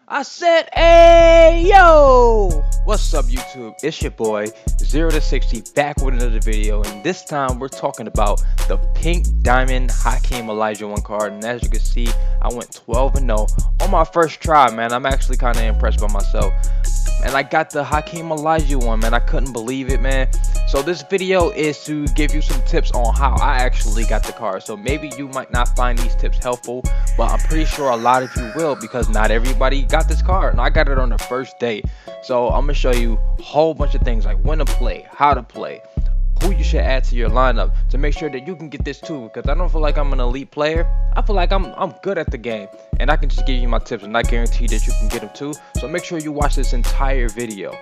I said, hey, yo! What's up, YouTube? It's your boy, 0 to 60, back with another video, and this time we're talking about the Pink Diamond Hakeem Olajuwon card, and as you can see, I went 12-0 on my first try, man. I'm actually kind of impressed by myself. And I got the Hakeem Olajuwon, man. I couldn't believe it, man. So this video is to give you some tips on how I actually got the card. So maybe you might not find these tips helpful, but I'm pretty sure a lot of you will, because not everybody got this card, and I got it on the first day. So I'm gonna show you a whole bunch of things, like when to play, how to play, who you should add to your lineup to make sure that you can get this too, because I don't feel like I'm an elite player. I feel like I'm good at the game, and I can just give you my tips, and I guarantee that you can get them too. So make sure you watch this entire video.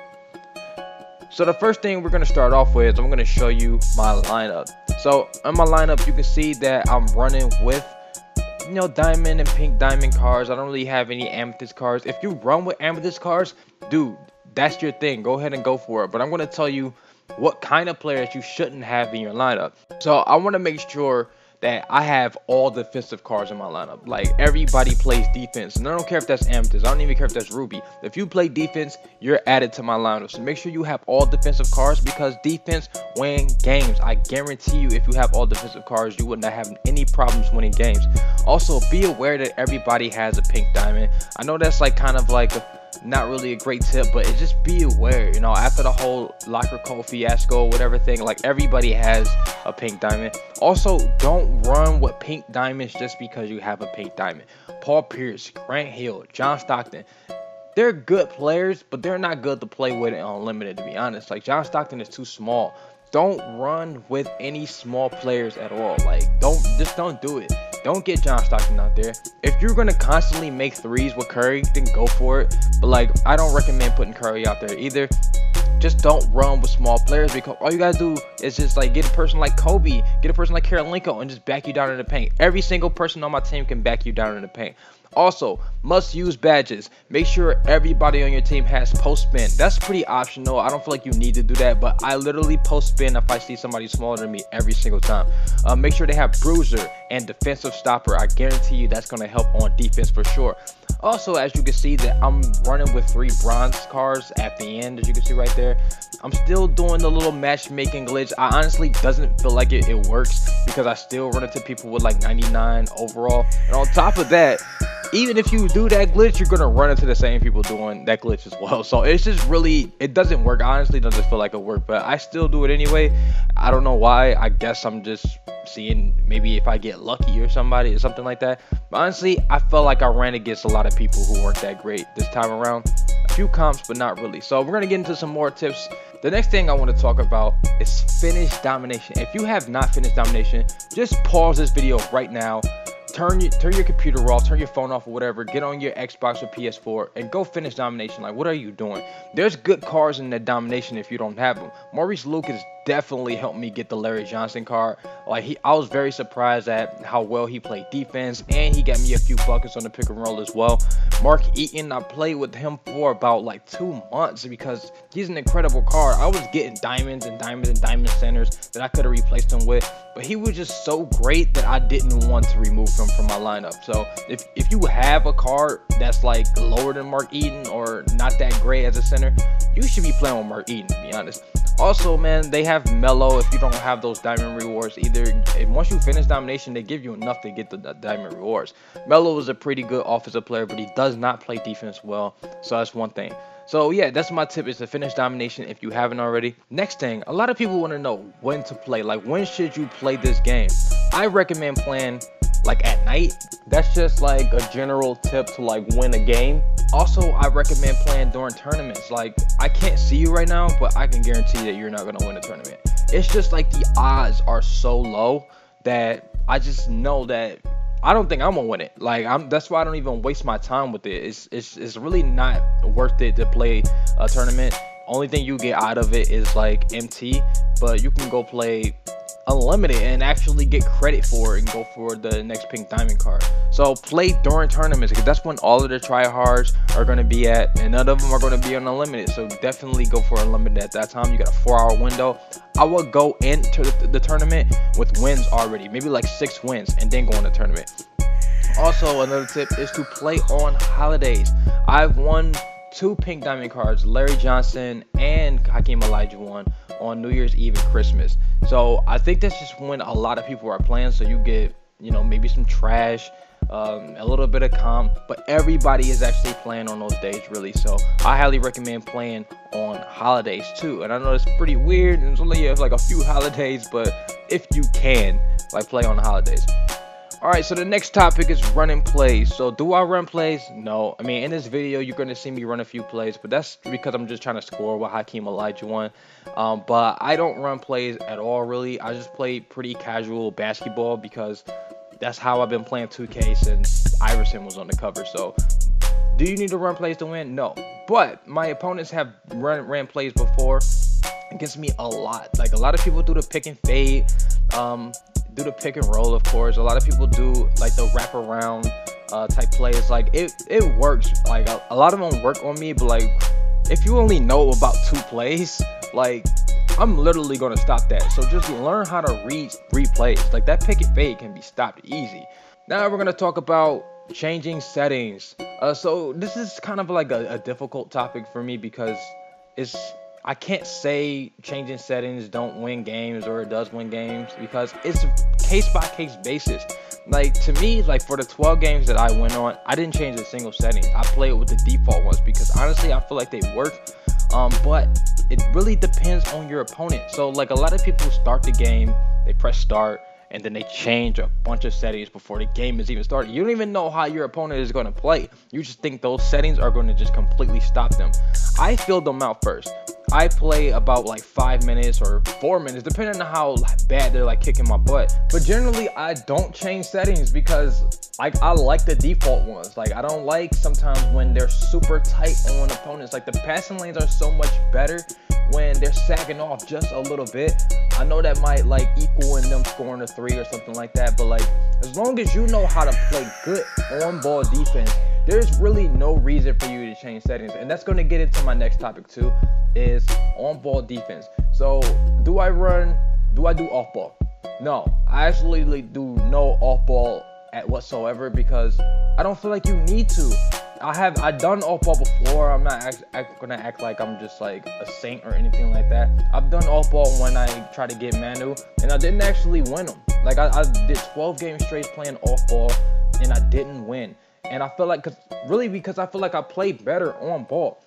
So the first thing we're going to start off with is I'm going to show you my lineup. So in my lineup, you can see that I'm running with, diamond and pink diamond cards. I don't really have any amethyst cards. If you run with amethyst cards, dude, that's your thing. Go ahead and go for it. But I'm going to tell you what kind of players you shouldn't have in your lineup. So I want to make sure that I have all defensive cards in my lineup. Like, everybody plays defense, and I don't care if that's amethyst, I don't even care if that's ruby. If you play defense, you're added to my lineup. So make sure you have all defensive cards, because defense wins games. I guarantee you, if you have all defensive cards, you would not have any problems winning games. Also, be aware that everybody has a pink diamond. I know that's like kind of like not really a great tip, but it just be aware, after the whole locker code fiasco, whatever thing, like, everybody has a pink diamond. Also, don't run with pink diamonds just because you have a pink diamond. Paul Pierce, Grant Hill, John Stockton, they're good players, but they're not good to play with in unlimited, to be honest. Like, John Stockton is too small. Don't run with any small players at all. Like, don't do it. Don't get John Stockton out there. If you're going to constantly make threes with Curry, then go for it. But, like, I don't recommend putting Curry out there either. Just don't run with small players, because all you got to do is just, like, get a person like Kobe, get a person like Karolinko, and just back you down in the paint. Every single person on my team can back you down in the paint. Also, must use badges. Make sure everybody on your team has post spin. That's pretty optional. I don't feel like you need to do that, but I literally post spin if I see somebody smaller than me every single time. Make sure they have bruiser and defensive stopper. I guarantee you that's going to help on defense for sure. Also, as you can see, that I'm running with 3 bronze cards at the end, as you can see right there. I'm still doing the little matchmaking glitch. I honestly doesn't feel like it works, because I still run into people with like 99 overall. And on top of that, even if you do that glitch, you're gonna run into the same people doing that glitch as well. So it's just really, it doesn't work. I honestly doesn't feel like it work, but I still do it anyway. I don't know why. I guess I'm just seeing maybe if I get lucky or somebody or something like that. But honestly, I felt like I ran against a lot of people who weren't that great this time around. A few comps, but not really. So we're gonna get into some more tips. The next thing I want to talk about is finish domination. If you have not finished domination, just pause this video right now. Turn your computer off, turn your phone off or whatever, get on your Xbox or PS4 and go finish domination. Like, what are you doing? There's good cards in the domination if you don't have them. Maurice Lucas definitely helped me get the Larry Johnson card. Like, I was very surprised at how well he played defense, and he got me a few buckets on the pick and roll as well. Mark Eaton, I played with him for about like 2 months, because he's an incredible card. I was getting diamonds and diamonds and diamond centers that I could have replaced him with, but he was just so great that I didn't want to remove him from my lineup. So if you have a card that's like lower than Mark Eaton or not that great as a center, you should be playing with Mark Eaton, to be honest. Also, man, they have Melo if you don't have those diamond rewards either. And once you finish domination, they give you enough to get the diamond rewards. Melo is a pretty good offensive player, but he does not play defense well, so that's one thing. So yeah, that's my tip, is to finish domination if you haven't already. Next thing, a lot of people want to know when to play. Like, when should you play this game? I recommend playing like at night. That's just like a general tip to like win a game. Also, I recommend playing during tournaments. Like, I can't see you right now, but I can guarantee that you're not going to win a tournament. It's just like the odds are so low that I just know that I don't think I'm gonna win it. Like, that's why I don't even waste my time with it. It's really not worth it to play a tournament. Only thing you get out of it is like MT, but you can go play unlimited and actually get credit for it and go for the next pink diamond card. So play during tournaments, because that's when all of the tryhards are going to be at, and none of them are going to be on unlimited. So definitely go for unlimited at that time. You got a 4-hour window. I would go into the tournament with wins already, maybe like 6 wins, and then go in the tournament. Also, another tip is to play on holidays. I've won 2 Pink Diamond cards, Larry Johnson and Hakeem Olajuwon, on New Year's Eve and Christmas. So I think that's just when a lot of people are playing, so you get, maybe some trash, a little bit of comp, but everybody is actually playing on those days, really. So I highly recommend playing on holidays too. And I know it's pretty weird, and it's only like a few holidays, but if you can, like, play on the holidays. Alright, so the next topic is running plays. So do I run plays? No. I mean, in this video, you're going to see me run a few plays, but that's because I'm just trying to score with Hakeem Olajuwon. But I don't run plays at all, really. I just play pretty casual basketball because that's how I've been playing 2K since Iverson was on the cover. So do you need to run plays to win? No. But my opponents have ran plays before against me a lot. Like, a lot of people do the pick and fade. Do the pick and roll, of course. A lot of people do like the wrap around type plays. Like, it works. Like, a lot of them work on me, but like, if you only know about 2 plays, like, I'm literally gonna stop that. So just learn how to read plays. Like, that pick and fade can be stopped easy. Now we're gonna talk about changing settings. So this is kind of like a difficult topic for me because I can't say changing settings don't win games or it does win games, because it's case by case basis. Like, to me, like, for the 12 games that I went on, I didn't change a single setting. I played with the default ones because honestly I feel like they work. But it really depends on your opponent. So like, a lot of people start the game, they press start, and then they change a bunch of settings before the game is even started. You don't even know how your opponent is going to play. You just think those settings are going to just completely stop them. I filled them out first. I play about like 5 minutes or 4 minutes, depending on how bad they're like kicking my butt. But generally, I don't change settings because I like the default ones. Like, I don't like sometimes when they're super tight on opponents. Like, the passing lanes are so much better when they're sagging off just a little bit. I know that might like equal in them scoring a 3 or something like that, but like, as long as you know how to play good on ball defense, there's really no reason for you to change settings. And that's going to get into my next topic too, is on ball defense. So do I do off ball? No, I actually do no off ball at whatsoever, because I don't feel like you need to. I've done off ball before. I'm not gonna act like I'm just like a saint or anything like that. I've done off ball when I tried to get Manu, and I didn't actually win them. Like, I did 12 games straight playing off ball, and I didn't win. And I feel like, because I feel like I played better on ball.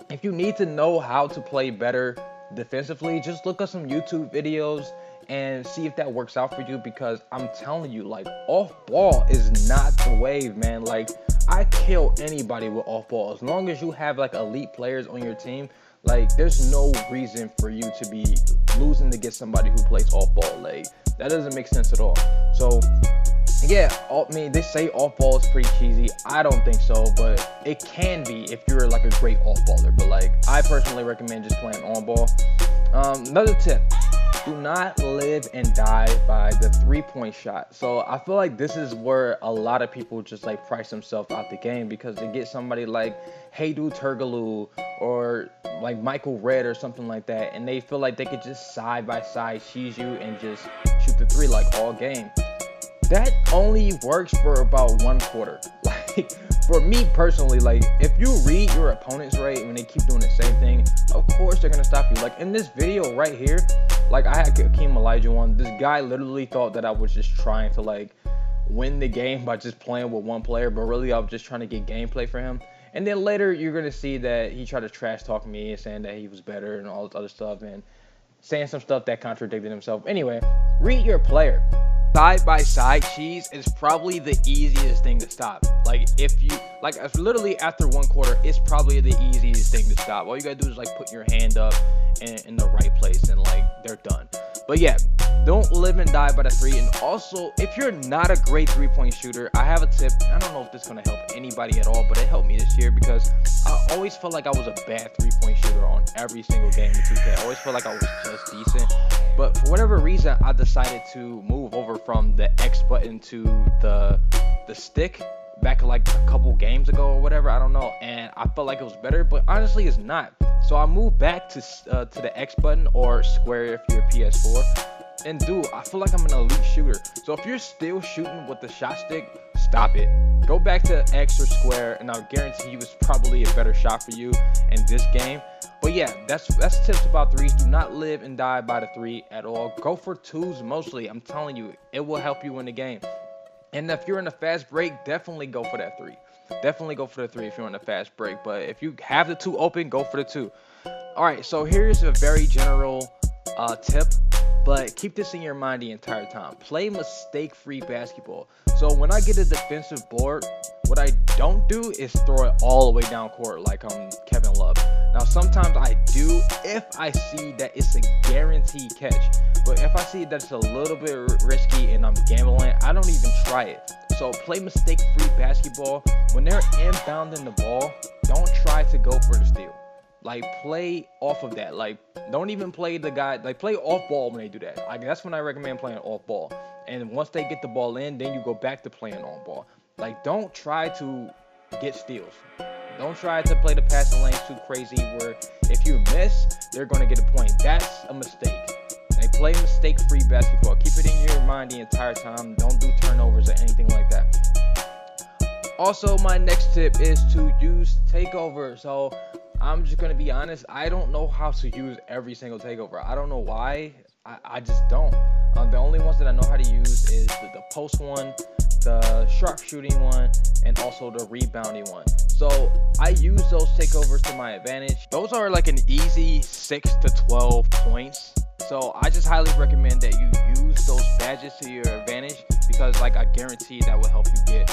If you need to know how to play better defensively, just look up some YouTube videos and see if that works out for you, because I'm telling you, like, off ball is not the wave, man. Like, I kill anybody with off ball. As long as you have like elite players on your team, like, there's no reason for you to be losing to get somebody who plays off ball. Like, that doesn't make sense at all. So yeah, I mean, they say off ball is pretty cheesy. I don't think so, but it can be if you're like a great off baller. But like, I personally recommend just playing on ball. Another tip: do not live and die by the 3-point shot. So I feel like this is where a lot of people just like price themselves out the game, because they get somebody like Heydou Turkoglu or like Michael Redd or something like that, and they feel like they could just side by side cheese you and just shoot the 3 like all game. That only works for about 1 quarter. Like, for me personally, like, if you read your opponents right when they keep doing the same thing, of course they're gonna stop you. Like, in this video right here, like, I had Hakeem Olajuwon. This guy literally thought that I was just trying to like win the game by just playing with one player, but really I was just trying to get gameplay for him. And then later you're gonna see that he tried to trash talk me and saying that he was better and all this other stuff, and saying some stuff that contradicted himself. Anyway, read your player. Side by side cheese is probably the easiest thing to stop. Like, if you like, literally after 1 quarter, it's probably the easiest thing to stop. All you gotta do is like put your hand up in the right place, and like, they're done. But yeah, don't live and die by the 3. And also, if you're not a great 3-point shooter, I have a tip. I don't know if this is gonna help anybody at all, but it helped me this year because I always felt like I was a bad 3-point shooter on every single game in 2K. I always felt like I was just decent. But for whatever reason, I decided to move over from the X button to the stick back like a couple games ago or whatever. I don't know, and I felt like it was better, but honestly, it's not. So I moved back to the X button, or square if you're PS4. And dude, I feel like I'm an elite shooter. So if you're still shooting with the shot stick, stop it. Go back to X or square, and I'll guarantee you it's probably a better shot for you in this game. But yeah, that's tips about threes. Do not live and die by the three at all. Go for twos mostly. I'm telling you, it will help you win the game. And if you're in a fast break, definitely go for that three. Definitely go for the three if you're in a fast break. But if you have the two open, go for the two. All right, so here's a very general tip, but keep this in your mind the entire time. Play mistake-free basketball. So when I get a defensive board, what I don't do is throw it all the way down court like Kevin Love. Now sometimes I do if I see that it's a guaranteed catch. But if I see that it's a little bit risky and I'm gambling, I don't even try it. So play mistake-free basketball. When they're inbounding the ball, don't try to go for the steal. Like, play off of that. Like, don't even play the guy. Like, play off ball when they do that. Like, that's when I recommend playing off ball. And once they get the ball in, then you go back to playing on ball. Like, don't try to get steals. Don't try to play the passing lanes too crazy where if you miss, they're going to get a point. That's a mistake. Like, play mistake-free basketball. Keep it in your mind the entire time. Don't do turnovers or anything like that. Also, my next tip is to use takeover. So I'm just going to be honest, I don't know how to use every single takeover. I don't know why. I just don't. The only ones that I know how to use is the post one, the sharpshooting one, and also the rebounding one. So I use those takeovers to my advantage. Those are like an easy 6 to 12 points. So I just highly recommend that you use those badges to your advantage because, like, I guarantee that will help you get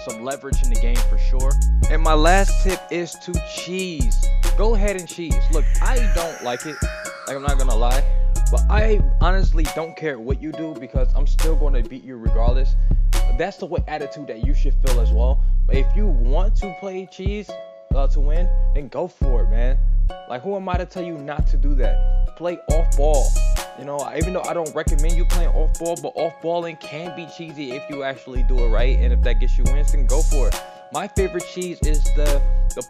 some leverage in the game for sure. And my last tip is to cheese. Go ahead and cheese. Look, I don't like it. Like, I'm not gonna lie, but I honestly don't care what you do because I'm still going to beat you regardless. That's the attitude that you should feel as well. But if you want to play cheese to win, then go for it, man. Like, who am I to tell you not to do that? Play off ball. You know, even though I don't recommend you playing off ball, but off balling can be cheesy if you actually do it right. And if that gets you wins, then go for it. My favorite cheese is the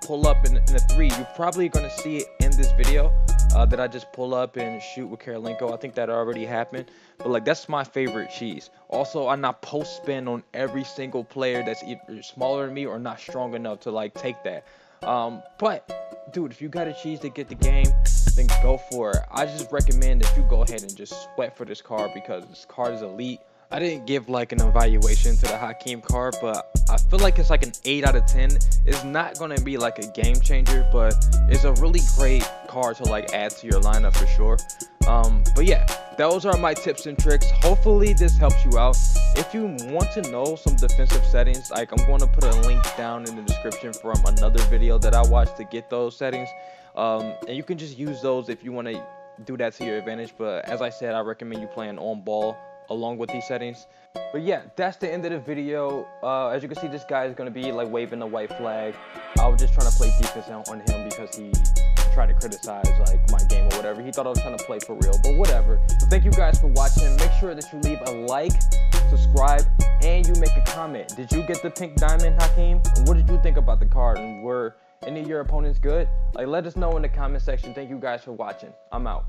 pull up in the three. You're probably going to see it in this video that I just pull up and shoot with Karolinko. I think that already happened. But, like, that's my favorite cheese. Also, I not post spin on every single player that's either smaller than me or not strong enough to, like, take that. But, dude, if you got a cheese to get the game, then go for it. I just recommend that you go ahead and just sweat for this card because this card is elite. I didn't give like an evaluation to the Hakeem card, but I feel like it's like an 8 out of 10. It's not going to be like a game changer, but it's a really great card to like add to your lineup for sure. But yeah, those are my tips and tricks. Hopefully this helps you out. If you want to know some defensive settings, like, I'm going to put a link down in the description from another video that I watched to get those settings. And you can just use those if you want to do that to your advantage. But as I said, I recommend you playing on ball along with these settings. But yeah, that's the end of the video. As you can see, this guy is going to be like waving the white flag. I was just trying to play defense on him because he tried to criticize like my game or whatever. He thought I was trying to play for real, but whatever. So thank you guys for watching. Make sure that you leave a like, subscribe, and you make a comment. Did you get the Pink Diamond, Hakeem? And what did you think about the card? And were any of your opponents good? Like, let us know in the comment section. Thank you guys for watching. I'm out.